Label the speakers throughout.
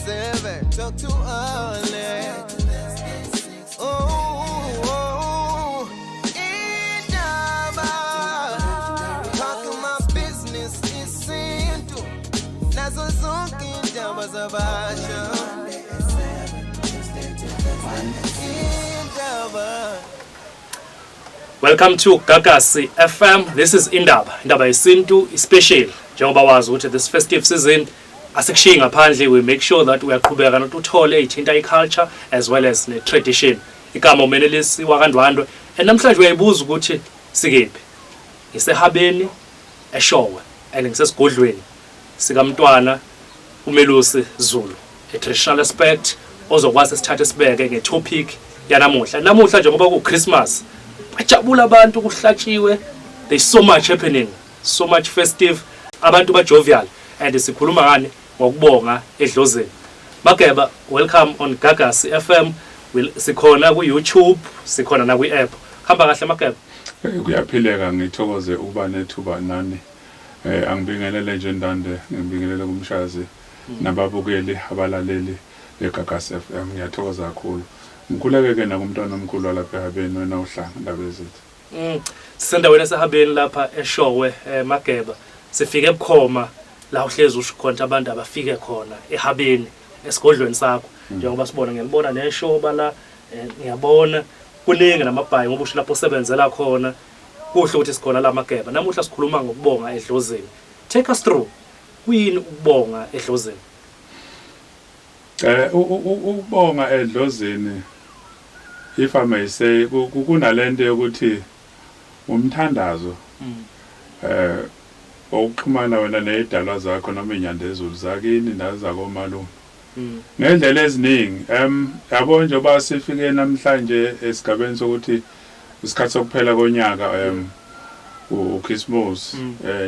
Speaker 1: 7, talk too early. Oh, Indaba, talking my business is simple. Nazo zonke indaba zabasha. Indaba.
Speaker 2: Welcome to Gagasi FM. This is Indaba. Indaba yesintu special. Njengoba wazi ukuthi this festive season asikushiyi ngaphandle, we make sure that we aqhubeka nokuthole ithinta iculture as well as ne tradition. Igama umenelisi wakandwandwe. Namhlanje uyayibuza ukuthi sikephi. Ngisehabeni eShowe and ngisesigodlweni sikamntwana uMelusi Zulu. A traditional aspect ozokwazi sithathe sibeke ngetopic yanamuhla. Namuhla njengoba ku Christmas bajabula abantu kuhlatshiwe, there's so much happening, so much festive, abantu ba jovial, and sikhuluma ngani ngokubonga edlozeni. Mageba, welcome on Gagasi FM. Sikhona ku YouTube, sikhona na ku app. Hamba kahle Mageba.
Speaker 3: Kuyaphileka, ngithokoze uba nethuba nani. Angibingelele nje Ndande, ngibingelele kumshazi nababukeli abalaleli beGagasi FM. Ngiyathokoza kakhulu. Ngikhuleke na kumntwana omkhulu lapha ehabeni wena uhlanga indaba ezithi.
Speaker 2: Sisendaweni esehabeni lapha eShowe Mageba. Sifike ebukhoma la uhlezi usho khona abantu abafike khona ehabeni esigodlweni sakho. Njengoba sibona ngiyabona neshoba la, ngiyabona kuningi namabhayi ngoba usho lapho osebenzela khona. Kuhle ukuthi sikhona la Mageba. Namuhla sikhuluma ngokubonga edlozeni. Take us through. Kuyini ukubonga edlozeni?
Speaker 3: Ukubonga edlozeni, if I may say, kunalento yokuthi umthandazo okuxhumana wena nezidalwa zakho noma inyandezulu zakini nazakomalume ngendlela eziningi. Yabo njengoba sifike namhlanje esigabeni sokuthi isikhathi sokuphela konyaka uChristmas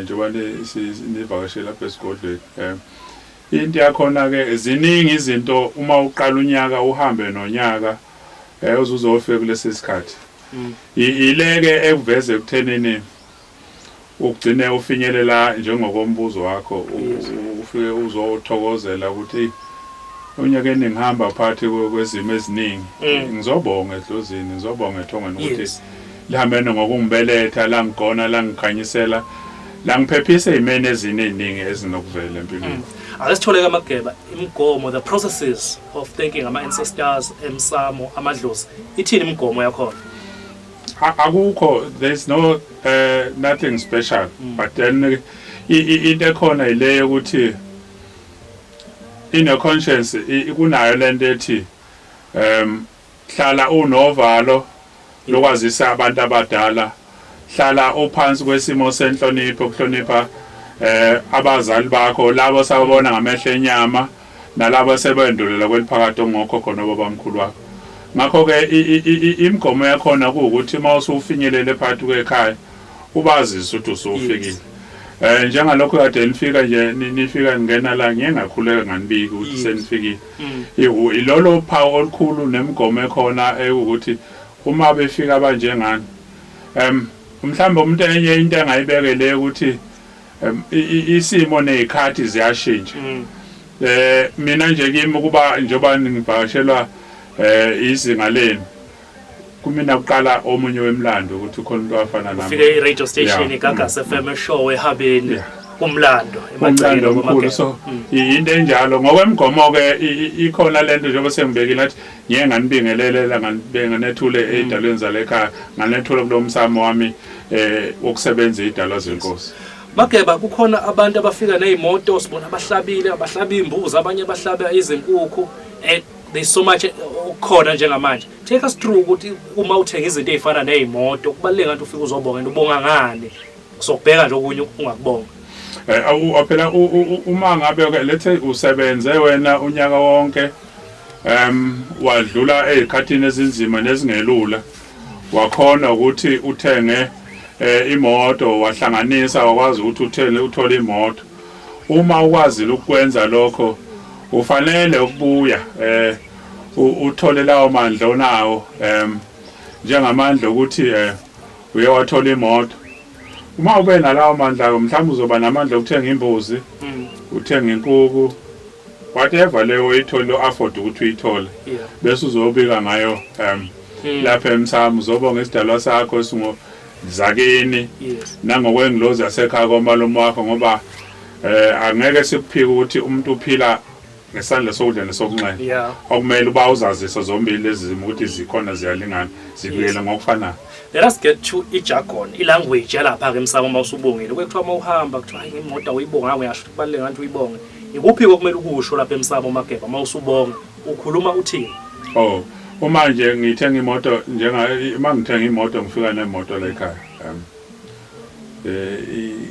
Speaker 3: njengoba nivakashela lapha esigodlweni. Into yakhona ke ziningi izinto uma uqala unyaka uhambe nonyaka uzuzofika kulesi sikhathi. Ileke ekuveze ekuthenini ugcine ufinyelela njengokombuzo wakho ufike uzothokozela ukuthi unyakeni ngihamba phakathi kwezimo eziningi. Ngizobonga edlozini, ngizobonga ethongeni ukuthi lihambene ngokungibeletha la ngigona la ngikhanyisela la ngiphephise imene eziningi ezinokuvela empilweni.
Speaker 2: Asithole kaMageba imigomo, the processes of thanking ama ancestors, emsamo, amadlozi. Ithini imigomo yakhona?
Speaker 3: Akukho, there's no nothing special, but then into ekhona ile yokuthi in your conscience kunayo lento ethi hlala unovalo lokwazisa abantu abadala, hlala ophansi kwesimo senhlonipho, ukuhlonipha abazali bakho, labo sababona ngamehlo enyama nalabo sebendulela kweliphakathi ongokhokho nobabamkhulu wakho. Ngakho ke imigomo yakhona ukuthi mawusufinyelele phakathi kwekhaya ubazise ukuthi usufikile. Njengalokho kade nifika nje nifika ngena la ngiyengakhuleka nganibika ukuthi senifikile. Ilolo phawu olukhulu nemigomo ekhona ukuthi uma befika abanjengani mhlawumbe umuntu enye into engayibekele ukuthi isimo nezikhathi ziyashintsha. Mina nje kimi kuba njoba ngivakashelwa izinga leni kumina kuqala omunye wemlando ukuthi ukhona umuntu afana nami.
Speaker 2: Ufike i-radio station iGagasi FM eShowe ehabeni kumlando emagcekeni
Speaker 3: omkhulu. So into enjalo ngokwemigomo ke ikhona lento njengoba sengibekile athi ngiye nganibingelela nganethule ezidalweni zalekhaya, nganethule kulomsamo wami wokusebenza izidalwa zenkosi.
Speaker 2: Mageba, kukhona abantu abafika nezimoto, sibona abahlabile, abahlaba imbuzi, abanye bahlaba izinkukhu. There's so much ukukhona njengamanje. Take us through ukuthi uma uthenga izinto ezifana nezimoto kubaleka ngathi ufike uzobonga into ubonga ngani. Sokubheka nje okunye ungakubonga.
Speaker 3: Phela uma ngabe ke lethe usebenze wena unyaka wonke wadlula ezikhathini ezinzima nezingelula, wakhona ukuthi uthenge imoto, wahlanganisa wakwazi ukuthi uthole imoto. Uma ukwazi ukwenza lokho ufanele ukubuya uthole lawo mandla onawo njengamandla ukuthi uye wathola imoto. Uma ube nalawo mandla mhlawumbe uzoba namandla okuthenga imbuzi, uthenga inkukhu, whatever leyo uyithole afford ukuthi uyithole bese uzobika ngayo lapha emsamo uzobonga isidalwa sakho singo zakini nangokwengilozi yasekhaya komalume wakho ngoba angeke sikuphike ukuthi umuntu uphila ngesandla sokudla nesokunxele okumele uba uzazisa zombili lezi zimo ukuthi zikhona ziyalingana zibuyele ngokufanayo.
Speaker 2: Let us get to ijargon, ilanguage yalapha ke emsamo mawusubongile. Kwekuthiwa mawuhamba kuthiwa hayi imoto uyibonga uyasho ukuthi kubaleke ngathi uyibonge. Ikuphi okumele ukusho lapha emsamo Mageba mawusubonga ukhuluma uthini?
Speaker 3: Oh, uma nje ngithenga imoto uma ngithenga imoto ngifika nemoto la ekhaya.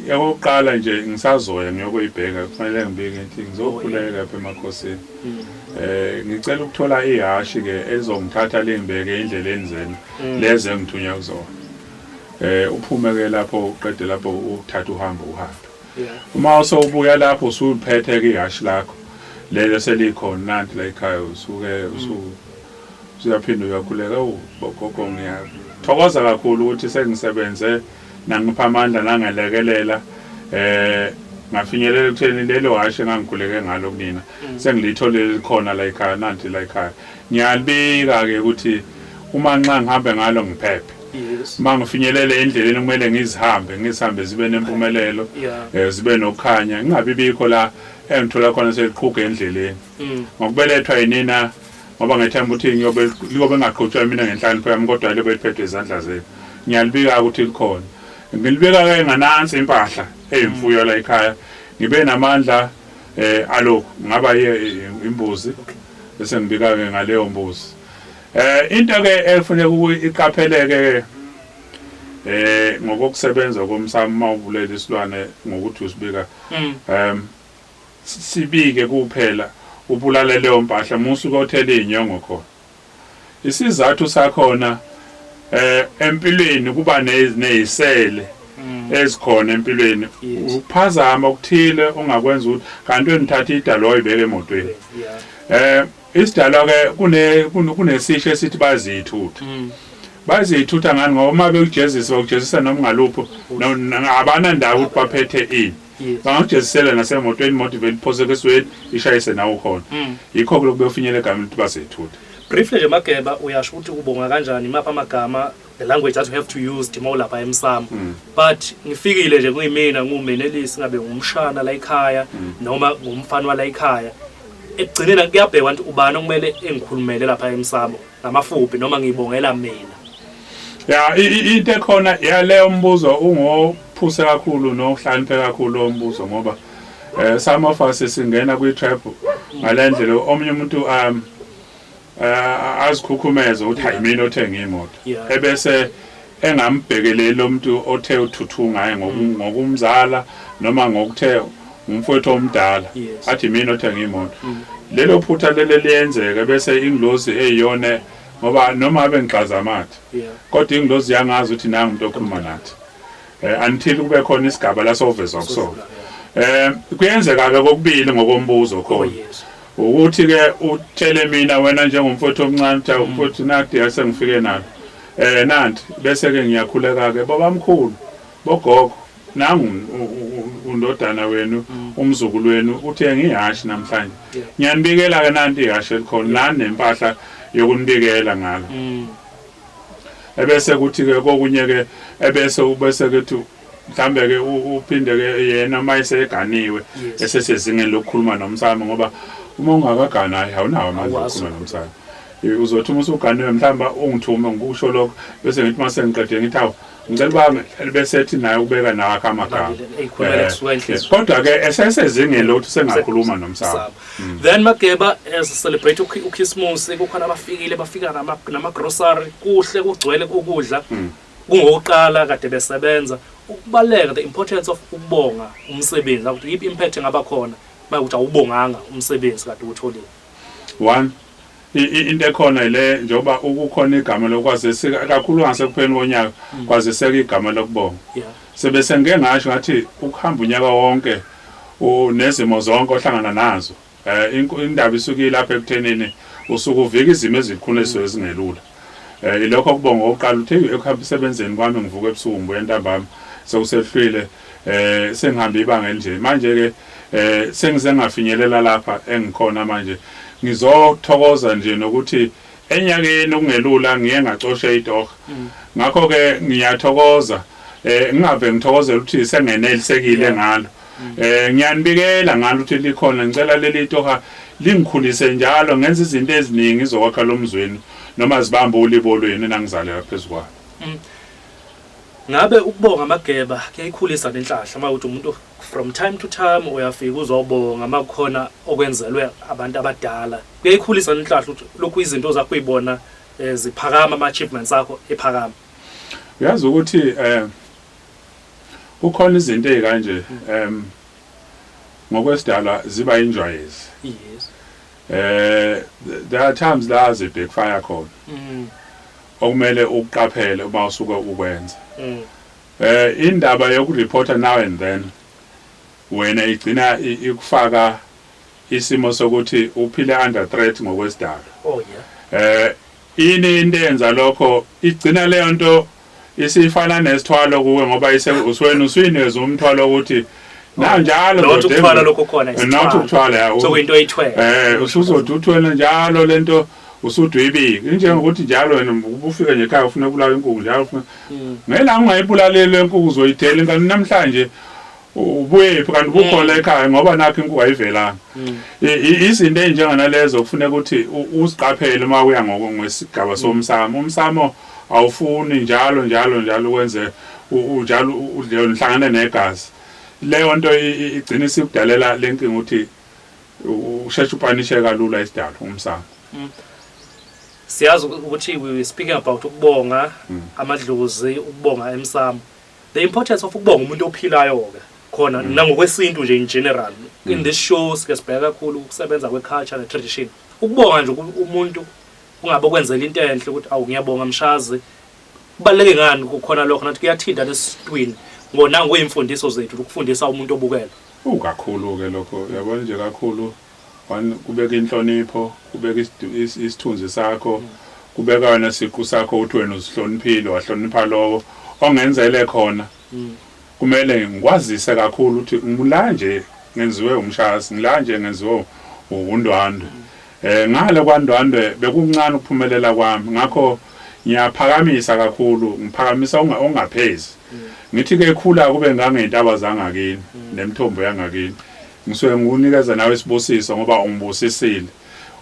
Speaker 3: Yakuqala nje ngisazoya ngiyokuyibheka kufanele ngibike into ngizokhuleka lapha emakhosini. Ngicela ukuthola ihashi ke ezongithatha lengibeke indleleni zenu leze ngithunya kuzona. Uphume ke lapho uqede lapho uthatha uhambo uhambe. Uma usawubuya lapho usuphethe ke ihashi lakho lelo selikhona nanti la ekhaya usuke usuyaphinda uyakhuleka gogo ngiyathokoza kakhulu ukuthi sengisebenze nangipha amandla nangalekelela ngafinyelela ekutheni lelo hashi engangikhuleke ngalo kunina sengilitholele khona la ekhaya nanti la ekhaya. Ngiyalibika ke ukuthi uma nxa ngihambe ngalo ngiphephe. Mangifinyelele endleleni kumele ngizihambe zibe nempumelelo zibe nokukhanya ngingabi bikho la engithola khona seliqhuga endleleni ngokubelethwa yinina ngoba ngethemba ukuthi ngiyobe ngaqhutshwa mina ngenhlanipho yami kodwa libe liphethwe izandla zenu. Ngiyalibika ukuthi likhona ngilibeka ke nganansi impahla eyimfuyo la ekhaya ngibe namandla alokho ngaba imbuzi bese ngibika ke ngaleyo mbuzi. Into ke efanele iqapheleke ngokusebenza komsamo mawuvulela isilwane ngokuthi usibika sibike kuphela ubulale leyo mpahla musuke othele inyongo khona. Isizathu sakhona empilweni kuba nezisele ezikhona empilweni ukuphazama ukuthile ongakwenza ukuthi kanti wenithatha idalo oyibeke emotweni. Isidalwa ke kunesisho esithi bazithutha ngani ngoba uma bekujezisa noma ngalupho abana ndawo ukuthi baphethe ini bangakujezisela nasemotweni imoto vele iphoseke esweni ishayise nawo khona yikho lokho beyofinyelela egameni ukuthi bazithutha.
Speaker 2: Briefly nje Mageba uyasho ukuthi ubonga kanjani mapha amagama the language that you have to use dimo lapha emsamo but ngifikile nje kuyimina ngumenelisi ngabe ngumshana la ekhaya noma ngumfana wala ekhaya ekugcineni kuyabhekwa ukuthi ubani okumele engikhulumele lapha emsamo ngamafuphi noma ngibongela mina.
Speaker 3: Into ekhona yaleyo mbuzo ungophuse kakhulu nohlaniphe kakhulu ombuzo ngoba some of us singena kwi-trap ngalendlela omunye umuntu azikhukhumeza ukuthi hayi mina othenga imoto ebese engambhekeleli lo muntu othe uthuthunga ngaye ngokumzala noma ngokuthe umfowethu omdala athi mina othenga imoto. Lelo phutha lele liyenzeka bese ingilozi eyiyona ngoba noma abe ngixaza amathi kodwa ingilozi yangazi ukuthi nangu umuntu okhuluma nathi until kube khona isigaba la sovezwa kusona. Kuyenzeka ke kokubili ngokombuzo khona ukuthi ke utshele mina wena njengomfowethu omncane umfowethu nathi yasengifike nalo nanti bese ke ngiyakhuleka ke babamkhulu bogogo nangu undodana wenu umzukulu wenu uthe ngihashi namhlanje ngiyanibikela ke nanti ihashi elikhona nani nempahla yokunibikela ngalo. Ebese kuthi ke kokunye ke ubese ke mhlambe ke uphinde ke yena mayiseganiwe esesezingeni lokukhuluma nomsamo ngoba uma ungakaganayo awunawo amandla okukhuluma nomsamo. Uzothi uma usuganiwe mhlamba ungithume ngikusho lokho bese ngithi mase ngiqede ngithi awu ngicela bami bese ethi naye ubeka nawo amagama kodwa ke esesezingeni lokuthi sengakhuluma nomsamo.
Speaker 2: Then Mageba as celebrate uChristmas kukhona abafikile bafika nama grocery kuhle kugcwele ukudla kungokuqala kade besebenza ukubaleka the importance of ukubonga umsebenzi ukuthi yiphi impact engaba khona makuthi awubonganga umsebenzi kade utholile.
Speaker 3: One into ekhona ile njoba ukukhona igama lokwazisa kakhulu ngasekupheni konyaka kwaziseka igama lokubonga sebese ngeke ngasho ngathi ukuhamba unyaka wonke unezimo zonke ohlangana nazo indaba isuke lapha ekuthenini usuku uvika izimo ezikhulu ezingelula. Ilokho kubonga oqala uthi ekuhamba isebenzeni kwami ngivuka ebusuku ngibuya ntambama sewusehlwile sengihambe ibanga nje manje ke sengize ngafinyelela lapha engikhona manje ngizothokoza nje nokuthi enyakeni okungelula ngiye ngacosha idoga ngakho ke ngiyathokoza ngingave ngithokozela ukuthi sengenelisekile ngalo ngiyanibikela ngalo ukuthi likhona ngicela leli toha lingikhulise njalo ngenza izinto eziningi izokwakha lomzweni noma zibambe ulibo lwenu nangizalela phezukwayo
Speaker 2: ngabe ukubonga amageba kuyayikhulisa lenhlahla mawuthi umuntu from time to time uyafika uzobonga makukhona okwenzelwe abantu abadala kuyayikhulisa lenhlahla ukuthi lokhu izinto zakho uyibona ziphakama ama-achievements akho ephakama
Speaker 3: uyazi ukuthi kukhona izinto ezikanje ngokwesidala ziba injwayezi
Speaker 2: yes
Speaker 3: there are times la zibhek fire khona okumele uqaphele uma usuke ukwenza indaba yokureporta now and then wena igcina ikufaka isimo sokuthi uphile under threat ngokwesidala
Speaker 2: oh yeah
Speaker 3: ini into enza lokho igcina leyo nto isifana nesithwalo kuwe ngoba uswena usuyinezwe umthwalo ukuthi nanjalo
Speaker 2: not ukuthwala lokho khona
Speaker 3: not ukuthwala
Speaker 2: so into oyithwele
Speaker 3: usuzoduthwela njalo lento usudwibika njengokuthi njalo wena ubufika nje ekhaya ufuna ukubulawa inkukhu njalo ufuna ngela ungayibulali le nkukhu uzoyithela ngani namhlanje ubuye kanti bukhona ekhaya ngoba nakho inkukhu ayivelanga izinto enjenganalezo kufuneka ukuthi usiqaphele uma uya ngokwesigaba somsamo umsamo awufuni njalo kwenze njalo uhlangane negazi leyo nto igcina isikudalela lenkinga ukuthi usheshe upanishe kalula isidalo umsamo
Speaker 2: siyazi ukuthi we were speaking about ukubonga amadlozi ukubonga emsamo the importance of ukubonga umuntu ophilayo ke khona nangokwesintu nje in general in this show sikesibheka kakhulu ukusebenza kweculture ne tradition ukubonga nje umuntu ungabe okwenzela into enhle ukuthi awu ngiyabonga mshazi kubaleke ngani kukhona lokho nathi kuyathinta lesitwini ngona ngoyimfundiso zethu ukufundisa umuntu obukela
Speaker 3: kakhulu ke lokho yabona nje kakhulu kubeka inhlonipho kubeka isithunzi sakho kubeka wena siqu sakho uthi wena usihloniphile wahlonipha lowo ongenzele khona kumele ngikwazise kakhulu ukuthi ngila nje ngenziwe umshasi ngila nje ngenziwe undwandwe ngale kwandwandwe bekuncane ukuphumelela kwami ngakho ngiyaphakamisa kakhulu ngiphakamisa ongaphezi ngithi ke khula kube ngangentaba zangakini nemthombo yangakini ngisuke ngunikeza nawe isibusiso ngoba ungibusisile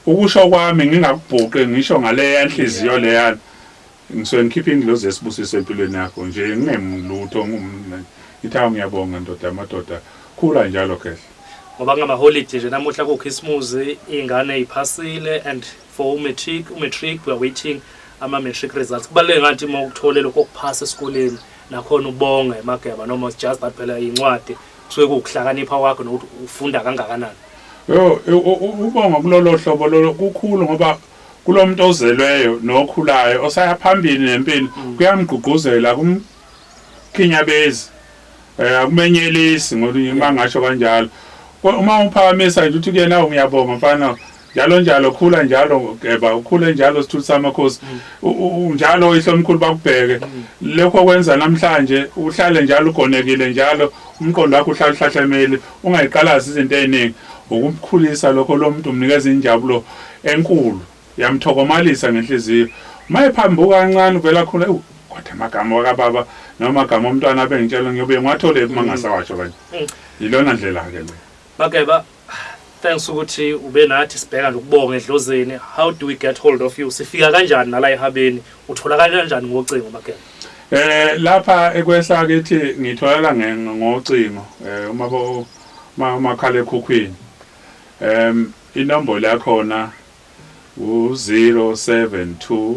Speaker 3: ukusho kwami ngingakubhuqe ngisho ngale yanhliziyo leyana ngisuke ngikhipha inglozi esibusiso empilweni yakho nje ngingemlutho ngithawu ngiyabonga ndoda amadoda khula njalo kehle
Speaker 2: ngoba ngama holiday nje namuhla ku Christmas ingane iphasile and for matric we are waiting ama matric results kubaleke ngathi uma ukutholela lokho kuphasa esikoleni nakhona ubonga emageba noma just that phela incwadi kusuke kukuhlakanipha wakho nokuthi ufunda kangakanani
Speaker 3: ubonga kulolo hlobo lolo kukhulu ngoba kulomuntu ozelweyo nokhulayo osaya phambili nempilo kuyamgqugquzela kumkhinyabezi akumenyelisi ngoba mangasho kanjalo uma uphakamisa nje uthi kuyena ngiyabonga mfana njalo khula njalo geba ukhule njalo sithuthu samakhosi njalo ihlomkhulu bakubheke lokho kwenza namhlanje uhlale njalo ugonekile njalo umqondo wakho uhlala uhlahlemeli ungayiqalazi izinto eziningi ukumkhulisa lokho lomuntu umnikeza injabulo enkulu yamthokomalisa ngenhliziyo mayephambuka kancane uvela khona kodwa amagama wakababa noma amagama omntwana abengitshela ngiyobe ngiwathole mangasawasho kanje yilona ndlela ke le
Speaker 2: Mageba thanks ukuthi ube nathi sibheka nje ukubonga edlozeni how do we get hold of you sifika kanjani nala ehabeni uthola kanjani ngocingo Mageba
Speaker 3: lapha ekwesa kithi ngitholela ngocingo umakhala ekhukhwini inombolo yakhona u072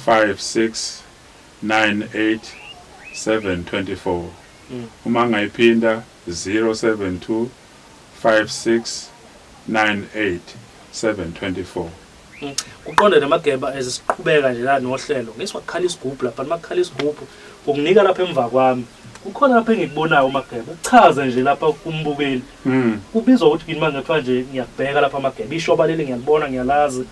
Speaker 3: 5698 724 uma ngayiphinda 072 5698 724
Speaker 2: uqonda naMageba ezisiqhubeka nje la nohlelo ngiswakhala isigubhu lapha makhala isigubhu ukunika lapha emva kwami ukhona lapha engikubonayo Mageba uchaze nje lapha kumbukeli kubizwa ukuthi kimi mangathiwa nje ngiyabheka lapha Mageba ishoba leli ngiyalibona ngiyalazi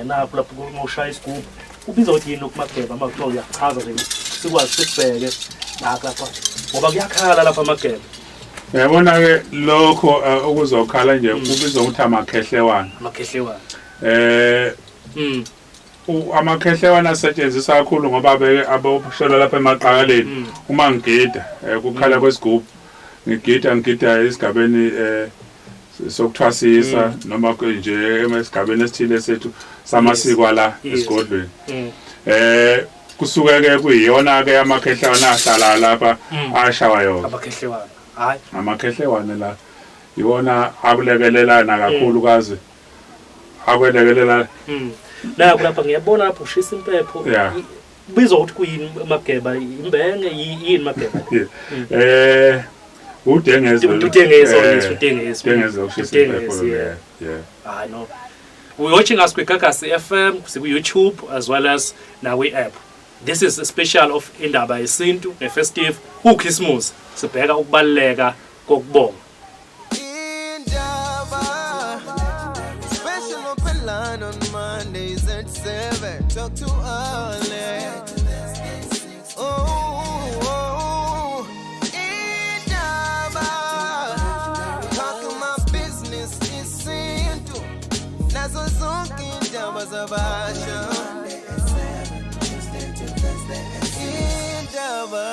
Speaker 2: napho lapho ngoshaya isigubhu ubizwa ukuthi yini uMageba makuthiwa uyachaza nje sikwazi sikubheke lapha ngoba kuyakhala lapha amagebe.
Speaker 3: Yabona ke lokho okuzokhala nje kubizwa ukuthi amakhehlewani.
Speaker 2: Amakhehlewani.
Speaker 3: Amakhehlewani asetshenziswa kakhulu ngoba aboshola lapha emaqakaleni uma ngigida kukhala kwesigubhu ngigida esigabeni sokuthwasisa noma nje esigabeni esithile sethu samasiko la esigodlweni. Kusuke ke kuyiyona ke amakhehlewani ahlala lapha ashawa yona.
Speaker 2: Amakhehlewani. Hayi
Speaker 3: amakhehlewani la iwona akulekelelana kakhulu kazi akwelekelela
Speaker 2: la kulapha ngiyabona lapho ushisa impepho bizwa ukuthi kuyini mageba imbenge yini mageba
Speaker 3: udengezo ushisa impepho
Speaker 2: yeah I know we're watching us with Gagasi FM ku YouTube as well as now app. This is a special of Indaba Yesintu a festive uKhismusi sibheka ukubaleka kokubonga.
Speaker 1: Special open line on Mondays at 7. Talk to Alex. Oh, Indaba. Talking my business is Sintu. Nazo zonke indaba zabasha. Indaba.